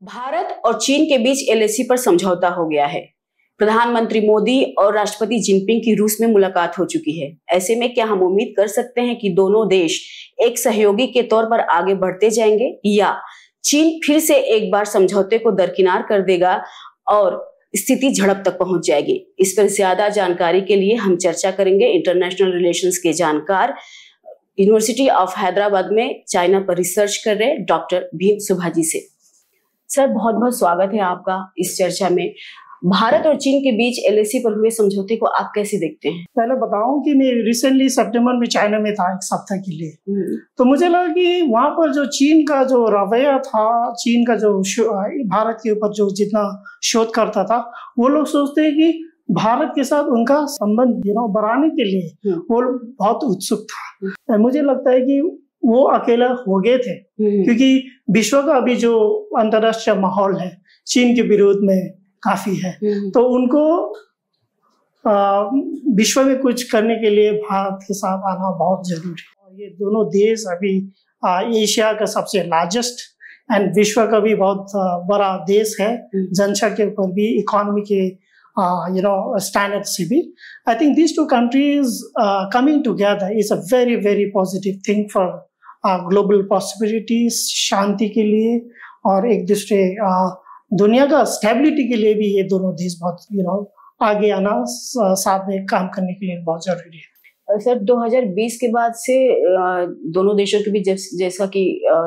भारत और चीन के बीच एलएसी पर समझौता हो गया है। प्रधानमंत्री मोदी और राष्ट्रपति जिनपिंग की रूस में मुलाकात हो चुकी है। ऐसे में क्या हम उम्मीद कर सकते हैं कि दोनों देश एक सहयोगी के तौर पर आगे बढ़ते जाएंगे, या चीन फिर से एक बार समझौते को दरकिनार कर देगा और स्थिति झड़प तक पहुंच जाएगी? इस पर ज्यादा जानकारी के लिए हम चर्चा करेंगे इंटरनेशनल रिलेशंस के जानकार, यूनिवर्सिटी ऑफ हैदराबाद में चाइना पर रिसर्च कर रहे डॉक्टर भीम सुभाजी से। सर, बहुत बहुत स्वागत है आपका इस चर्चा में। भारत और चीन के बीच एलएसी पर हुए समझौते को आप कैसे देखते हैं? पहले बताऊं कि मैं रिसेंटली सितंबर में चाइना में था एक सप्ताह के लिए। तो मुझे लगा कि वहां पर जो चीन का जो रवैया था, चीन का जो भारत के ऊपर जो जितना शोध करता था, वो लोग सोचते हैं कि भारत के साथ उनका संबंध बढ़ाने के लिए वो बहुत उत्सुक था। मुझे लगता है कि वो अकेला हो गए थे, क्योंकि विश्व का अभी जो अंतरराष्ट्रीय माहौल है चीन के विरोध में काफी है, तो उनको विश्व में कुछ करने के लिए भारत के साथ आना बहुत जरूरी है। और ये दोनों देश अभी एशिया का सबसे लार्जेस्ट एंड विश्व का भी बहुत बड़ा देश है, जनसंख्या पर भी, इकोनॉमी के स्टैंडर्ड से भी। I think these two countries coming together is a very very positive thing for global possibilities, शांति के लिए और एक दूसरे दुनिया का स्टेबिलिटी के लिए भी ये दोनों देश बहुत आगे आना, साथ में काम करने के लिए बहुत जरूरी है। सर, 2020 के बाद से दोनों देशों के बीच जैसा कि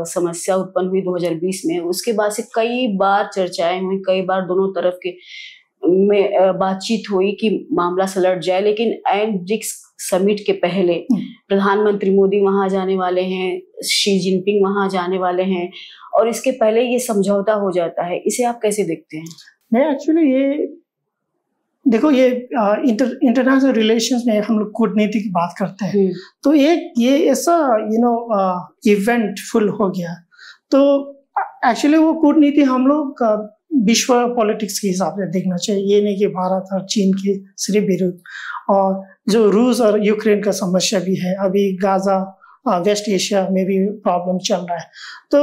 समस्या उत्पन्न हुई 2020 में, उसके बाद से कई बार चर्चाएं हुई, कई बार दोनों तरफ के में बातचीत हुई कि मामला सलट जाए, लेकिन एंड ब्रिक्स समिट के पहले प्रधानमंत्री मोदी वहां जाने वाले हैं, शी जिनपिंग वहां जाने वाले हैं, और इसके पहले ये समझौता हो जाता है। इसे आप कैसे देखते हैं? मैं एक्चुअली ये देखो, ये इंटरनेशनल रिलेशंस में हम लोग कूटनीति की बात करते हैं, तो एक ये ऐसा इवेंट फुल हो गया, तो एक्चुअली वो कूटनीति हम लोग विश्व पॉलिटिक्स के हिसाब से देखना चाहिए। ये नहीं कि भारत और चीन के सिर्फ विरुद्ध, और जो रूस और यूक्रेन का समस्या भी है, अभी गाजा वेस्ट एशिया में भी प्रॉब्लम चल रहा है, तो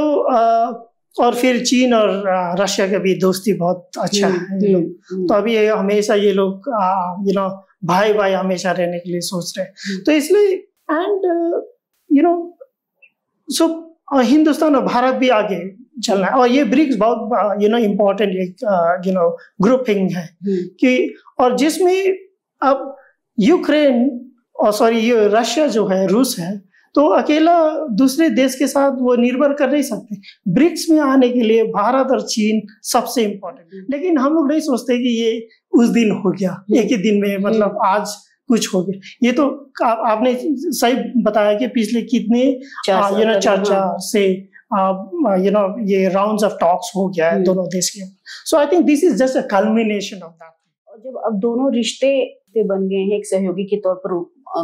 और फिर चीन और रशिया का भी दोस्ती बहुत अच्छा है। तो अभी हमेशा ये लोग भाई भाई हमेशा रहने के लिए सोच रहे हैं, तो इसलिए एंड सो हिंदुस्तान और भारत भी आगे चलना है। और ये ब्रिक्स बहुत इम्पोर्टेंट एक ग्रुपिंग है कि, और जिसमें अब यूक्रेन और ये रशिया जो है, रूस है, तो अकेला दूसरे देश के साथ वो निर्भर कर नहीं सकते। ब्रिक्स में आने के लिए भारत और चीन सबसे इम्पोर्टेंट, लेकिन हम लोग नहीं सोचते कि ये उस दिन हो गया, एक ही दिन में, मतलब आज कुछ हो गया। ये तो आपने सही बताया कि पिछले कितने चर्चा से ये राउंड्स ऑफ टॉक्स हो गया है दोनों देश के। So I think this is just a culmination of that. और जब अब दोनों रिश्ते बन गए हैं, एक सहयोगी के तौर पर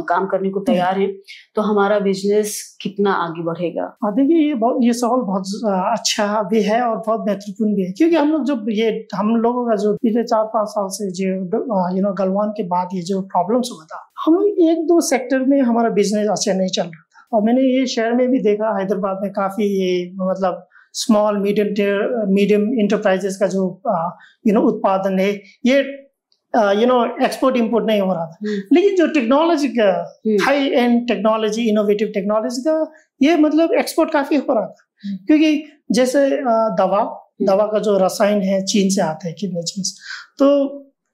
काम करने को तैयार हैं, तो हमारा बिजनेस कितना आगे बढ़ेगा? देखिए, ये सवाल बहुत अच्छा भी है और बहुत महत्वपूर्ण भी है, क्योंकि हम लोगों का जो पिछले 4-5 साल से जो गलवान के बाद ये जो प्रॉब्लम्स हुआ था, हम लोग 1-2 सेक्टर में हमारा बिजनेस अच्छा नहीं चल रहा था। और मैंने ये शहर में भी देखा, हैदराबाद में काफी मतलब स्मॉल मीडियम इंटरप्राइजेस का जो उत्पादन है, ये एक्सपोर्ट इंपोर्ट नहीं हो रहा था। लेकिन जो टेक्नोलॉजी का high and technology, innovative technology का ये मतलब एक्सपोर्ट काफी हो रहा था, क्योंकि जैसे दवा का जो रसायन है चीन से आता है, कितने चीज, तो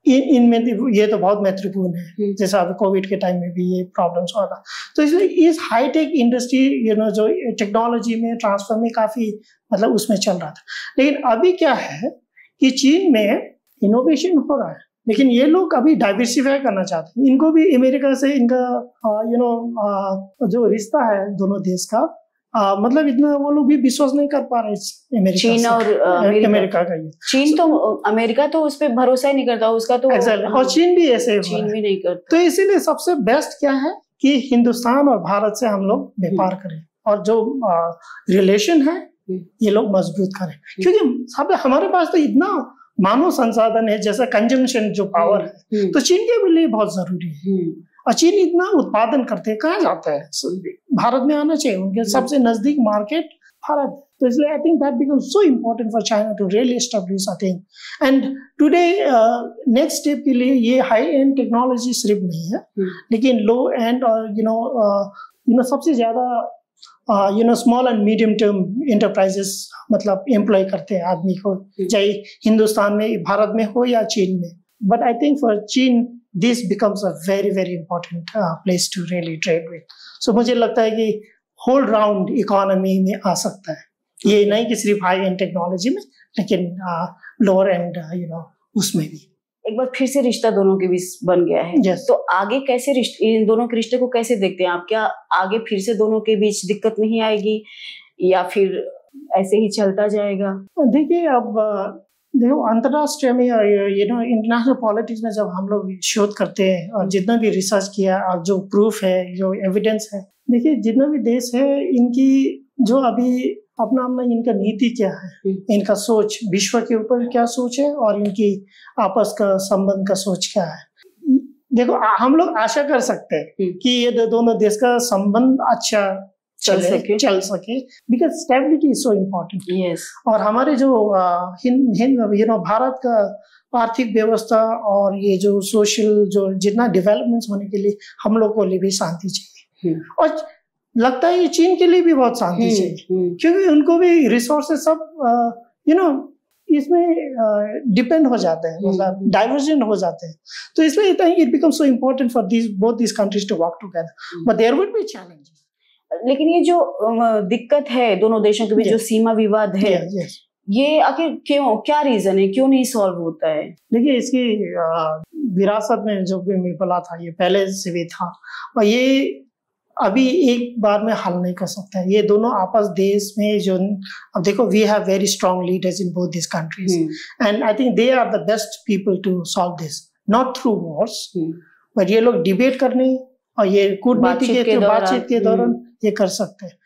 इनमें ये तो बहुत महत्वपूर्ण है। जैसे अभी कोविड के टाइम में भी ये प्रॉब्लम्स हो रहा, तो इसलिए इस हाईटेक इंडस्ट्री जो टेक्नोलॉजी में ट्रांसफर में काफी मतलब उसमें चल रहा था। लेकिन अभी क्या है कि चीन में इनोवेशन हो रहा है, लेकिन ये लोग अभी डाइवर्सिफाई करना चाहते हैं। इनको भी अमेरिका से इनका जो रिश्ता है दोनों देश का, मतलब इतना वो लोग भी विश्वास नहीं कर पा रहे चीन और अमेरिका का। ये चीन तो अमेरिका तो उस पर भरोसा ही नहीं करता, उसका तो और चीन भी ऐसे चीन भी नहीं करता। तो इसीलिए सबसे बेस्ट क्या है कि हिंदुस्तान और भारत से हम लोग व्यापार करें, और जो रिलेशन है ये लोग मजबूत करें, क्योंकि हमारे पास तो इतना मानव संसाधन है, जैसा कंजम्पशन जो पावर है, तो चीन के लिए बहुत जरूरी है। और चीन इतना उत्पादन करते हैं, कहाँ जाता है? भारत में आना चाहिए, उनके सबसे नजदीक मार्केट भारत। तो इसलिए I think that becomes so important for China to really establish I think. And today next step के लिए ये हाई एंड टेक्नोलॉजी सिर्फ नहीं है, लेकिन लो एंड और यू नो सबसे ज्यादा small and medium term enterprises मतलब एम्प्लॉय करते हैं आदमी को, चाहे हिंदुस्तान में, भारत में हो या चीन में। बट आई थिंक फॉर चीन this becomes a very very important place to really trade with. So मुझे लगता है कि होल राउंड इकोनॉमी में आ सकता है, ये नहीं कि सिर्फ हाई एंड टेक्नोलॉजी में, लेकिन लोअर एंड उसमें भी। एक बार फिर से रिश्ता दोनों के बीच बन गया है। yes. तो आगे कैसे इन दोनों के रिश्ते को कैसे देखते हैं आप? क्या आगे फिर से दोनों के बीच दिक्कत नहीं आएगी या फिर ऐसे ही चलता जाएगा? देखिए अब देखो अंतरराष्ट्रीय में इंटरनेशनल पॉलिटिक्स में जब हम लोग शोध करते हैं और जितना भी रिसर्च किया और जो प्रूफ है, जो एविडेंस है, देखिए जितना भी देश है इनकी जो अभी अपना इनका नीति क्या है, इनका सोच विश्व के ऊपर क्या सोच है और इनकी आपस का संबंध का सोच क्या है। देखो हम लोग आशा कर सकते हैं कि ये दोनों देश का संबंध अच्छा चल सके because stability is so important. yes. और हमारे जो भारत का आर्थिक व्यवस्था और ये जो सोशल जो जितना डेवलपमेंट्स होने के लिए हम लोग को लिए भी शांति चाहिए, और लगता है ये चीन के लिए भी बहुत शांति चाहिए, क्योंकि उनको भी रिसोर्सेस सब इसमें डिपेंड हो जाते हैं, मतलब डाइवर्जेंट हो जाते हैं। तो इसलिए it becomes so important for both this countries to work together, but there would be challenges. लेकिन ये जो दिक्कत है दोनों देशों के बीच, जो सीमा विवाद है, ये आखिर क्यों, क्या रीजन है, क्यों नहीं सॉल्व होता है? देखिए इसकी विरासत में जो भी मैं बोला था ये पहले से भी था, और ये अभी एक बार में हल नहीं कर सकता है। ये दोनों आपस देश में जो अब देखो we have very strong leaders in both this countries and I think they are the best people to solve this, not through wars, but ये लोग डिबेट करने और ये कूटनीति के बातचीत के दौरान ये कर सकते हैं।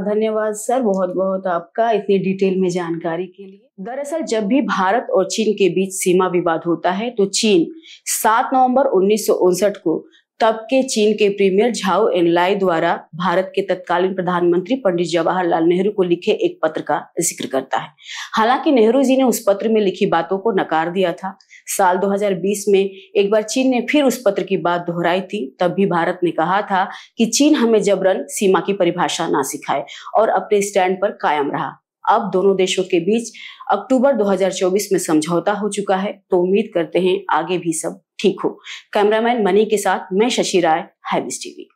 धन्यवाद सर, बहुत बहुत आपका इतनी डिटेल में जानकारी के लिए। दरअसल जब भी भारत और चीन के बीच सीमा विवाद होता है तो चीन 7 नवंबर 1959 को तब के चीन के प्रीमियर झाओ एनलाई द्वारा भारत के तत्कालीन प्रधानमंत्री पंडित जवाहरलाल नेहरू को लिखे एक पत्र का जिक्र करता है। हालांकि नेहरू जी ने उस पत्र में लिखी बातों को नकार दिया था। साल 2020 में एक बार चीन ने फिर उस पत्र की बात दोहराई थी। तब भी भारत ने कहा था कि चीन हमें जबरन सीमा की परिभाषा ना सिखाए और अपने स्टैंड पर कायम रहा। अब दोनों देशों के बीच अक्टूबर 2024 में समझौता हो चुका है, तो उम्मीद करते हैं आगे भी सब ठीक हो। कैमरामैन मनी के साथ मैं शशि राय, हाईविज टीवी।